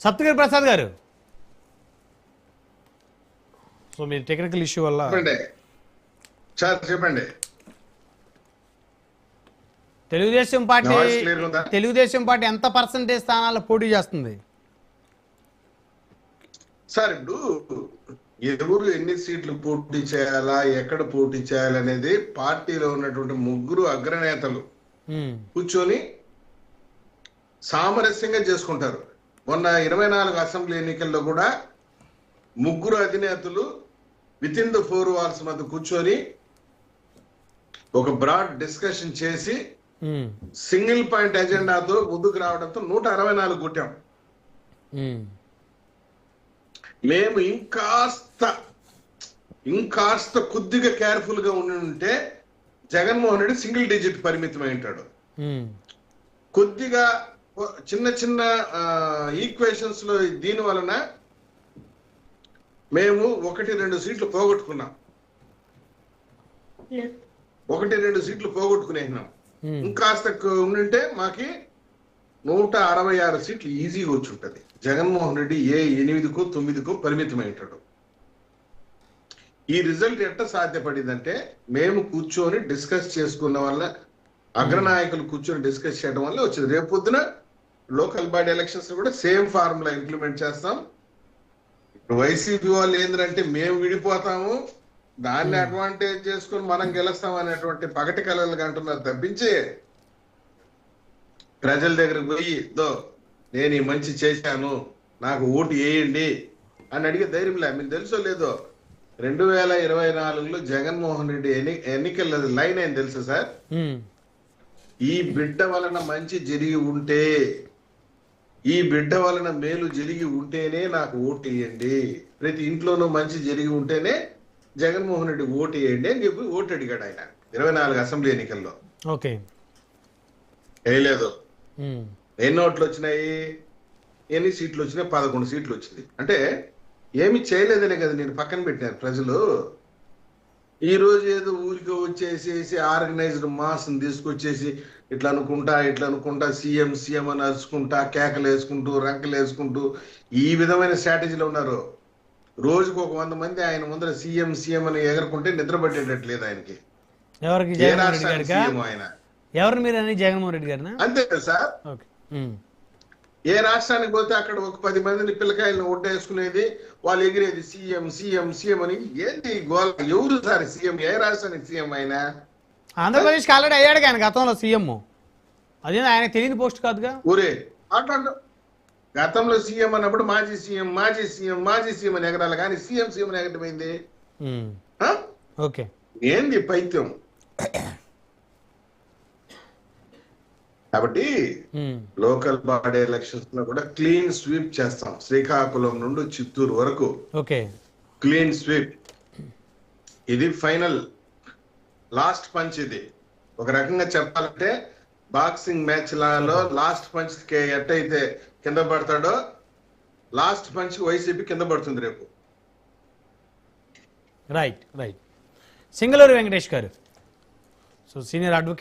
సప్తగిరి ప్రసాద్ గారు, సో మీరు technical issue వల్ల చెప్పండి. తెలుగుదేశం పార్టీ ఎంత పర్సెంటేజ్ స్థానాల్లో పోటీ చేస్తుంది సార్? ఇప్పుడు ఎవరు ఎన్ని సీట్లు పోటీ చేయాలా, ఎక్కడ పోటీ చేయాలనేది పార్టీలో ఉన్నటువంటి ముగ్గురు అగ్రనేతలు కూర్చొని సామరస్యంగా చేసుకుంటారు. మొన్న 24 అసెంబ్లీ ఎన్నికల్లో కూడా ముగ్గురు అధినేతలు విత్ ఇన్ ద 4 వాల్స్ మధ్య కూర్చొని ఒక బ్రాడ్ డిస్కషన్ చేసి సింగిల్ పాయింట్ ఎజెండాతో ముందుకు రావడంతో 164 కొట్టాం. మేము ఇంకాస్త కొద్దిగా కేర్ఫుల్ గా ఉంటే జగన్మోహన్ రెడ్డి సింగిల్ డిజిట్ పరిమితమై ఉంటాడు. కొద్దిగా చిన్న చిన్న ఈక్వేషన్స్ లో దీని వలన మేము 1-2 సీట్లు పోగొట్టుకున్నాం. 1-2 సీట్లు పోగొట్టుకునేసినాం. ఇంకాస్త ఉండింటే మాకి 166 సీట్లు ఈజీగా వచ్చి ఉంటది. జగన్మోహన్ రెడ్డి 8కో 9కో పరిమితమై ఉంటాడు. ఈ రిజల్ట్ ఎట్లా సాధ్యపడిందంటే మేము కూర్చొని డిస్కస్ చేసుకున్న వల్ల, అగ్రనాయకులు కూర్చొని డిస్కస్ చేయడం వల్ల వచ్చింది. రేపు పొద్దున లోకల్ బాడీ ఎలక్షన్స్ కూడా సేమ్ ఫార్ములా ఇంప్లిమెంట్ చేస్తాం. ఇప్పుడు వైసీపీ వాళ్ళు ఏంటంటే మేము విడిపోతాము, దాన్ని అడ్వాంటేజ్ చేసుకుని మనం గెలుస్తాం అనేటువంటి పగటి కళలు అంటున్నారు తప్పించి, ప్రజల దగ్గరకు పోయి నేను ఈ మంచి చేశాను నాకు ఓటు వేయండి అని అడిగే ధైర్యం లే. మీకు తెలుసో లేదో 2024లో జగన్మోహన్ రెడ్డి ఎన్నికల లైన్ ఏం తెలుసా సార్? ఈ బిడ్డ వలన మంచి జరిగి ఉంటే, ఈ బిడ్డ వలన మేలు జరిగి ఉంటేనే నాకు ఓటు వేయండి, ప్రతి ఇంట్లోనూ మంచి జరిగి ఉంటేనే జగన్మోహన్ రెడ్డి ఓటు వేయండి అని చెప్పి ఓటు అడిగాడు ఆయన 24 అసెంబ్లీ ఎన్నికల్లో. వేయలేదు. ఎన్ని ఓట్లు వచ్చినాయి, ఎన్ని సీట్లు వచ్చినాయి? 11 సీట్లు వచ్చింది. అంటే ఏమి చేయలేదనే కదా నేను పక్కన పెట్టారు ప్రజలు. ఈ రోజు ఏదో ఊరికి వచ్చేసేసి ఆర్గనైజ్డ్ మాస్ తీసుకొచ్చేసి ఇట్లా అనుకుంటా సీఎం అని అరుచుకుంటా, కేకలు వేసుకుంటూ, రంకలు వేసుకుంటూ ఈ విధమైన స్ట్రాటజీలో ఉన్నారు. రోజుకు 100 మంది ఆయన ముందర సీఎం అని ఎగరుకుంటే నిద్ర పట్టేటట్లేదు ఆయనకి. ఆయన ఎవరు మీరు అని? జగన్మోహన్ రెడ్డి గారు అంతే కదా సార్. ఏ రాష్ట్రానికి పోతే అక్కడ ఒక 10 మందిని పిల్లకాయలను ఓటేసుకునేది, వాళ్ళు ఎగిరేది సీఎం అని. ఏంటి గోల? ఎవరు సార్ సీఎం? ఏ రాష్ట్రానికి సీఎం ఆయన? ఆంధ్రప్రదేశ్కి ఆల్రెడీ అయ్యాడు ఆయన గతంలో సీఎం. అదే ఆయన తెలియని పోస్ట్ కాదుగా. ఊరే మాట్లాడు. గతంలో సీఎం అన్నప్పుడు మాజీ సీఎం అని ఎగరాలి, కానీ సీఎం అని ఎగటమైంది. ఏంది పైత్యం? కాబట్టి లోకల్ బాడీ ఎలక్షన్స్ లో కూడా క్లీన్ స్వీప్ చేస్తాం. శ్రీకాకుళం నుండి చిత్తూరు వరకు క్లీన్ స్వీప్. ఇది ఫైనల్ లాస్ట్ పంచ్. ఇది ఒక రకంగా చెప్పాలంటే బాక్సింగ్ మ్యాచ్ లాలో లాస్ట్ పంచ్ ఎట్టయితే కింద పడతాడో, లాస్ట్ పంచ్ వైసీపీ కింద పడుతుంది రేపు. రైట్. సింగళూరు వెంకటేష్ గారు, సో సీనియర్ అడ్వకేట్.